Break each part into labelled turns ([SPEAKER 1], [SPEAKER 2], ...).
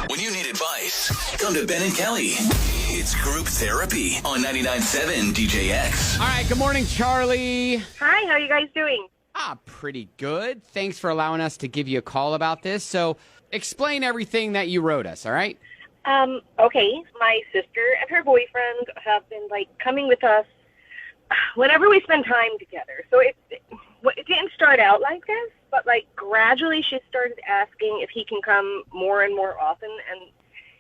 [SPEAKER 1] When you need advice, come to Ben and Kelly. It's group therapy on 99.7 DJX.
[SPEAKER 2] All right, good morning, Charlie.
[SPEAKER 3] Hi, how you guys doing?
[SPEAKER 2] Pretty good. Thanks for allowing us to give you a call about this. So explain everything that you wrote us, all right?
[SPEAKER 3] Okay, my sister and her boyfriend have been, coming with us whenever we spend time together. So it didn't start out like this, but, gradually she started asking if he can come more and more often, and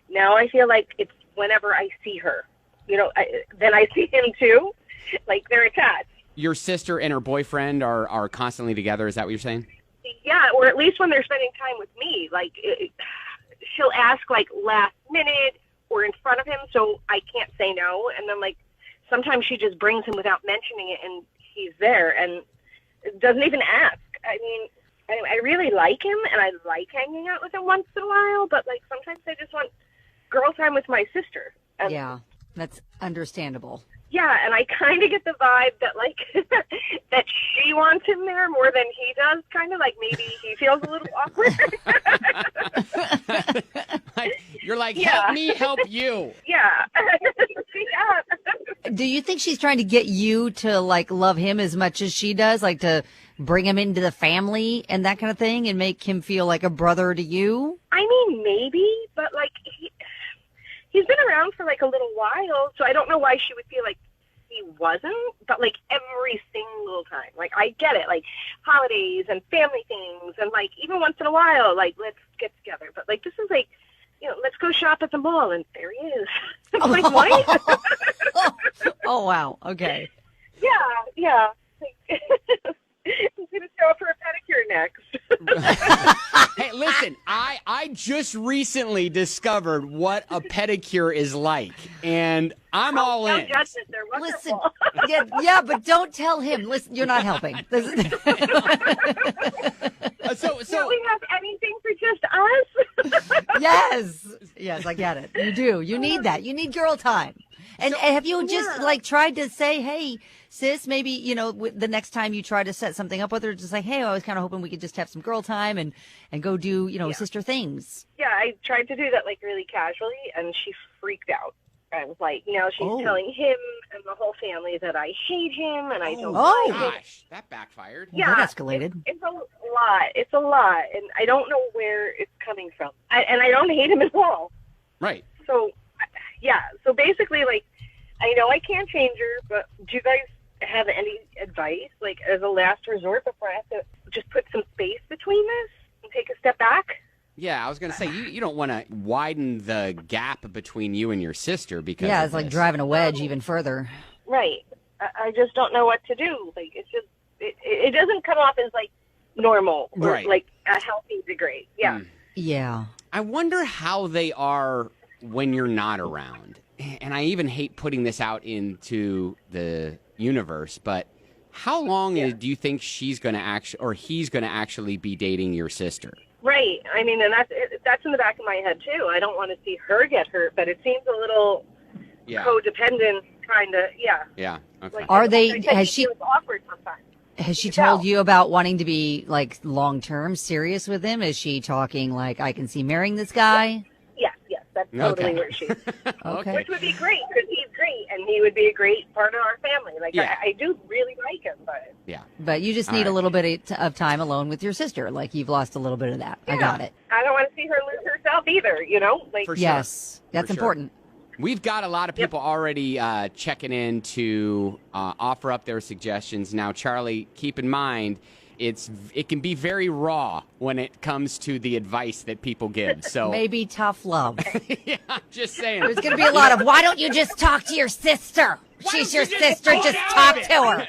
[SPEAKER 3] now I feel like it's whenever I see her. Then I see him too. They're attached.
[SPEAKER 2] Your sister and her boyfriend are constantly together. Is that what you're saying?
[SPEAKER 3] Yeah, or at least when they're spending time with me. She'll ask, last minute or in front of him, so I can't say no. And then, sometimes she just brings him without mentioning it, and he's there and doesn't even ask. I mean, I really like him, and I like hanging out with him once in a while, but, sometimes I just want girl time with my sister. And
[SPEAKER 4] yeah, that's understandable.
[SPEAKER 3] Yeah, and I kind of get the vibe that, that she wants him there more than he does, kind of maybe he feels a little awkward.
[SPEAKER 2] You're help me help you.
[SPEAKER 3] Yeah.
[SPEAKER 4] Do you think she's trying to get you to, love him as much as she does, to bring him into the family and that kind of thing and make him feel like a brother to you?
[SPEAKER 3] I mean, maybe, but, he's been around for, a little while, so I don't know why she would feel like he wasn't, but, every single time. I get it, holidays and family things, and, even once in a while, let's get together. But, this is, let's go shop at the mall, and there he is. What?
[SPEAKER 4] Oh, wow. Okay.
[SPEAKER 3] Yeah. He's going to show up for a pedicure next.
[SPEAKER 2] Hey, listen, I just recently discovered what a pedicure is like, and I'm all in.
[SPEAKER 3] Judge it. They're
[SPEAKER 4] Listen,
[SPEAKER 3] wonderful.
[SPEAKER 4] yeah, but don't tell him. Listen, you're not helping.
[SPEAKER 3] So do we have anything for just us?
[SPEAKER 4] Yes, I get it. You do. You need that. You need girl time. And have you just tried to say, hey, sis, maybe, the next time you try to set something up with her, just hey, I was kind of hoping we could just have some girl time and go do, sister things.
[SPEAKER 3] Yeah, I tried to do that really casually, and she freaked out. I was she's telling him and the whole family that I hate him and I don't like him.
[SPEAKER 2] Gosh, that backfired.
[SPEAKER 4] Yeah, that escalated.
[SPEAKER 3] It's a lot. It's a lot, and I don't know where it's coming from. And I don't hate him at all.
[SPEAKER 2] Right.
[SPEAKER 3] So, yeah. So basically, I know I can't change her, but do you guys have any advice, as a last resort before I have to just put some space between this and take a step back?
[SPEAKER 2] Yeah, I was going to say, you don't want to widen the gap between you and your sister because
[SPEAKER 4] it's like driving a wedge even further.
[SPEAKER 3] Right. I just don't know what to do. It's just, it doesn't come off as, normal or,
[SPEAKER 2] right.
[SPEAKER 3] A healthy degree. Yeah.
[SPEAKER 4] Yeah.
[SPEAKER 2] I wonder how they are when you're not around. And I even hate putting this out into the universe, but how long do you think she's going to or he's going to actually be dating your sister?
[SPEAKER 3] Right. I mean, and that's in the back of my head, too. I don't want to see her get hurt, but it seems a little codependent, kind of,
[SPEAKER 2] Yeah. Okay.
[SPEAKER 4] Are they, has she,
[SPEAKER 3] it was awkward sometimes.
[SPEAKER 4] Has she told you about wanting to be, long-term serious with him? Is she talking, I can see marrying this guy?
[SPEAKER 3] Yes. That's totally where she is.
[SPEAKER 4] Okay.
[SPEAKER 3] Which would be great, because he's great, and he would be a great part of our family. I do really like him, but...
[SPEAKER 2] Yeah.
[SPEAKER 4] But you just need a little bit of time alone with your sister. You've lost a little bit of that.
[SPEAKER 3] Yeah.
[SPEAKER 4] I got it.
[SPEAKER 3] I don't want to see her lose herself either,
[SPEAKER 2] For sure.
[SPEAKER 4] Yes, that's important.
[SPEAKER 2] We've got a lot of people already checking in to offer up their suggestions. Now, Charlie, keep in mind, it can be very raw when it comes to the advice that people give. So
[SPEAKER 4] maybe tough love.
[SPEAKER 2] Yeah, I'm just saying.
[SPEAKER 4] There's going to be a lot of, why don't you just talk to your sister? She's your sister. Just talk to her.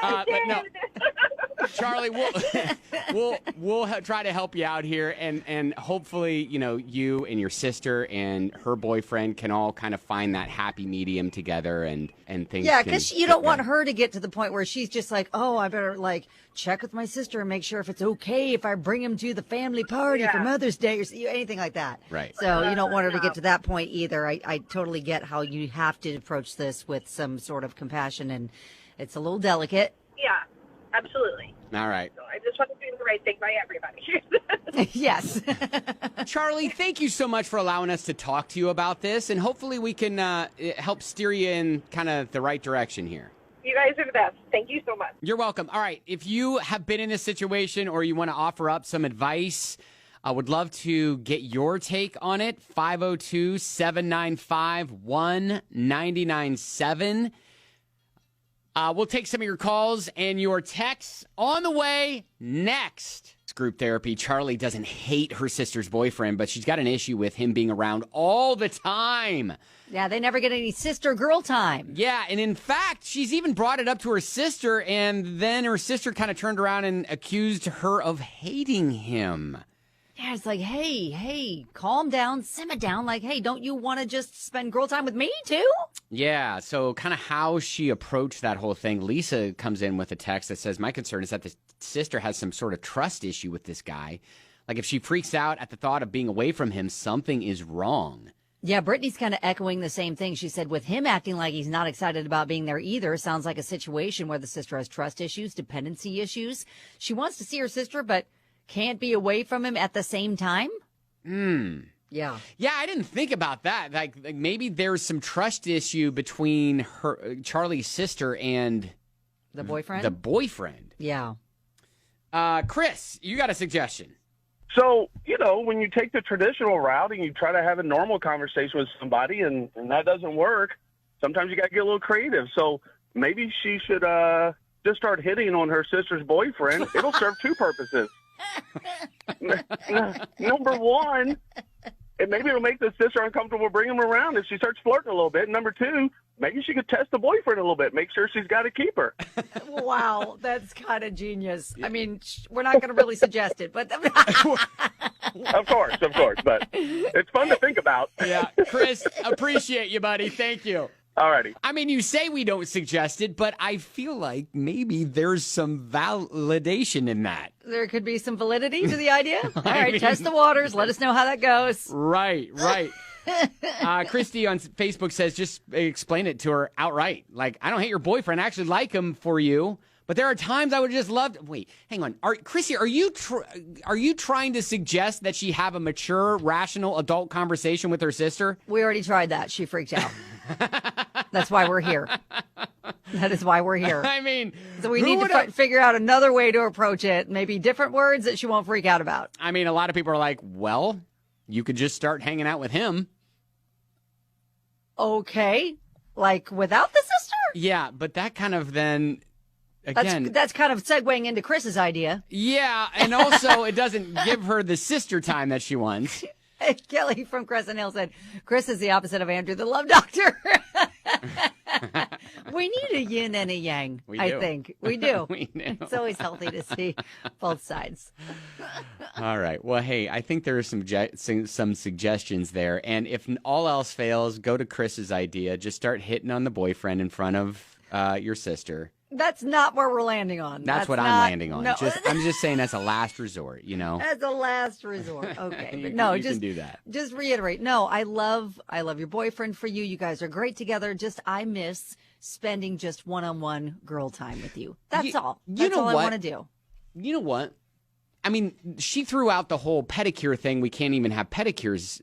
[SPEAKER 2] But no, Charlie, we'll try to help you out here, and hopefully, you and your sister and her boyfriend can all kind of find that happy medium together, and things.
[SPEAKER 4] Yeah, because you don't want her to get to the point where she's just oh, I better check with my sister and make sure if it's okay if I bring him to the family party for Mother's Day or anything like that.
[SPEAKER 2] Right.
[SPEAKER 4] So you don't want her to get to that point either. I totally get how you have to approach this with some sort of compassion, and it's a little delicate.
[SPEAKER 3] Yeah, absolutely.
[SPEAKER 2] All right.
[SPEAKER 3] So I just want to do the right thing by everybody.
[SPEAKER 4] Yes.
[SPEAKER 2] Charli, thank you so much for allowing us to talk to you about this, and hopefully we can help steer you in kind of the right direction here.
[SPEAKER 3] You guys are the best. Thank you so much.
[SPEAKER 2] You're welcome. All right, if you have been in this situation or you want to offer up some advice, I would love to get your take on it. 502-795-1997. We'll take some of your calls and your texts on the way next. It's group therapy. Charli doesn't hate her sister's boyfriend, but she's got an issue with him being around all the time.
[SPEAKER 4] Yeah, they never get any sister-girl time.
[SPEAKER 2] Yeah, and in fact, she's even brought it up to her sister, and then her sister kind of turned around and accused her of hating him.
[SPEAKER 4] Yeah, it's like, hey, calm down, simmer down. Like, hey, don't you want to just spend girl time with me, too?
[SPEAKER 2] Yeah, so kind of how she approached that whole thing. Lisa comes in with a text that says, my concern is that the sister has some sort of trust issue with this guy. Like, if she freaks out at the thought of being away from him, something is wrong.
[SPEAKER 4] Yeah, Brittany's kind of echoing the same thing. She said with him acting like he's not excited about being there either, sounds like a situation where the sister has trust issues, dependency issues. She wants to see her sister, but can't be away from him at the same time? Yeah.
[SPEAKER 2] Yeah, I didn't think about that. Like maybe there's some trust issue between her, Charli's sister and
[SPEAKER 4] the boyfriend.
[SPEAKER 2] Yeah. Chris, you got a suggestion?
[SPEAKER 5] So, when you take the traditional route and you try to have a normal conversation with somebody and that doesn't work, sometimes you got to get a little creative. So maybe she should just start hitting on her sister's boyfriend. It'll serve two purposes. Number one, and maybe it'll make the sister uncomfortable bringing him around if she starts flirting a little bit. Number two, maybe she could test the boyfriend a little bit, make sure she's got a keeper.
[SPEAKER 4] Wow, that's kind of genius. I mean, we're not going to really suggest it, but
[SPEAKER 5] Of course, but it's fun to think about.
[SPEAKER 2] Yeah, Chris, appreciate you, buddy. Thank you.
[SPEAKER 5] Alrighty.
[SPEAKER 2] I mean, you say we don't suggest it, but I feel like maybe there's some validation in that.
[SPEAKER 4] There could be some validity to the idea. All right, test the waters. Let us know how that goes.
[SPEAKER 2] Right. Christy on Facebook says, just explain it to her outright. Like, I don't hate your boyfriend. I actually like him for you. But there are times I would just love to... Wait, hang on. Chrissy, are you trying to suggest that she have a mature, rational, adult conversation with her sister?
[SPEAKER 4] We already tried that. She freaked out. That's why we're here. That is why we're here.
[SPEAKER 2] I mean...
[SPEAKER 4] So we need to figure out another way to approach it. Maybe different words that she won't freak out about.
[SPEAKER 2] I mean, a lot of people are like, well, you could just start hanging out with him.
[SPEAKER 4] Okay. Like, without the sister?
[SPEAKER 2] Yeah, but that kind of then... Again,
[SPEAKER 4] that's kind of segueing into Chris's idea.
[SPEAKER 2] Yeah, and also it doesn't give her the sister time that she wants.
[SPEAKER 4] Kelly from Crescent Hill said, Chris is the opposite of Andrew, the love doctor. We need a yin and a yang, I think. We do.
[SPEAKER 2] We do.
[SPEAKER 4] It's always healthy to see both sides.
[SPEAKER 2] All right. Well, hey, I think there are some suggestions there. And if all else fails, go to Chris's idea. Just start hitting on the boyfriend in front of your sister.
[SPEAKER 4] That's not where we're landing on.
[SPEAKER 2] That's what I'm landing on.
[SPEAKER 4] No.
[SPEAKER 2] I'm just saying as a last resort,
[SPEAKER 4] As a last resort. Okay.
[SPEAKER 2] You
[SPEAKER 4] But no,
[SPEAKER 2] can do that.
[SPEAKER 4] Just reiterate. No, I love your boyfriend for you. You guys are great together. I miss spending just one-on-one girl time with you. That's all. That's all I want to do.
[SPEAKER 2] You know what? I mean, she threw out the whole pedicure thing. We can't even have pedicures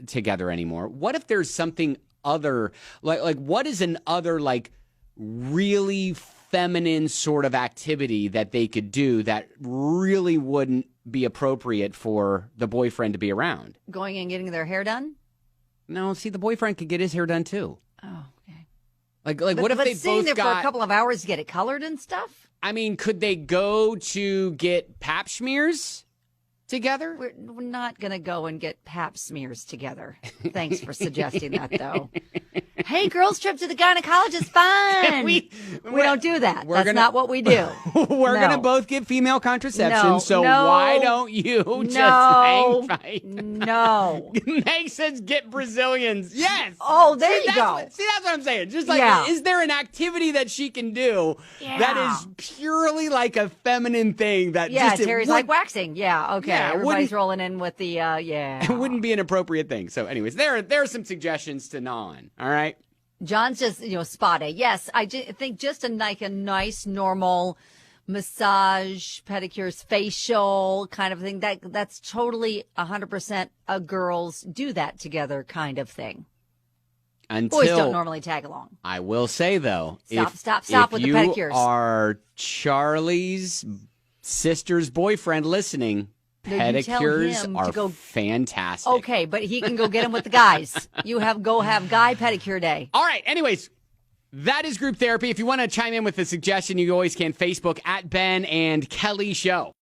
[SPEAKER 2] together anymore. What if there's something other, like what is an other, like, really feminine sort of activity that they could do that really wouldn't be appropriate for the boyfriend to be around?
[SPEAKER 4] Going and getting their hair done?
[SPEAKER 2] No, see, the boyfriend could get his hair done too.
[SPEAKER 4] Oh, okay.
[SPEAKER 2] Like what if they
[SPEAKER 4] sitting
[SPEAKER 2] both
[SPEAKER 4] there
[SPEAKER 2] got
[SPEAKER 4] for a couple of hours to get it colored and stuff?
[SPEAKER 2] I mean, could they go to get pap smears together?
[SPEAKER 4] We're not going to go and get pap smears together. Thanks for suggesting that, though. Hey, girls trip to the gynecologist, fine. We don't do that. That's not what we do.
[SPEAKER 2] We're going to both get female contraception, why don't you just hang tight?
[SPEAKER 4] No.
[SPEAKER 2] Meg says get Brazilians. Yes.
[SPEAKER 4] Oh, there you go.
[SPEAKER 2] That's what I'm saying. Just like, is there an activity that she can do that is purely like a feminine thing that
[SPEAKER 4] Terry's like waxing. Yeah, okay.
[SPEAKER 2] Yeah,
[SPEAKER 4] everybody's rolling in with the,
[SPEAKER 2] It wouldn't be an appropriate thing. So anyways, there are some suggestions to gnaw on. All right.
[SPEAKER 4] John's just, spotty. Yes, I think just a nice, normal massage, pedicures, facial kind of thing. That's totally 100% a girls do that together kind of thing.
[SPEAKER 2] Until
[SPEAKER 4] Boys don't normally tag along.
[SPEAKER 2] I will say though,
[SPEAKER 4] Stop
[SPEAKER 2] if
[SPEAKER 4] with the
[SPEAKER 2] you
[SPEAKER 4] pedicures.
[SPEAKER 2] are Charlie's sister's boyfriend listening,
[SPEAKER 4] No, you tell him
[SPEAKER 2] pedicures are
[SPEAKER 4] to go-
[SPEAKER 2] fantastic.
[SPEAKER 4] Okay, but he can go get them with the guys. Go have guy pedicure day.
[SPEAKER 2] All right. Anyways, that is group therapy. If you want to chime in with a suggestion, you always can. Facebook at Ben and Kelly Show.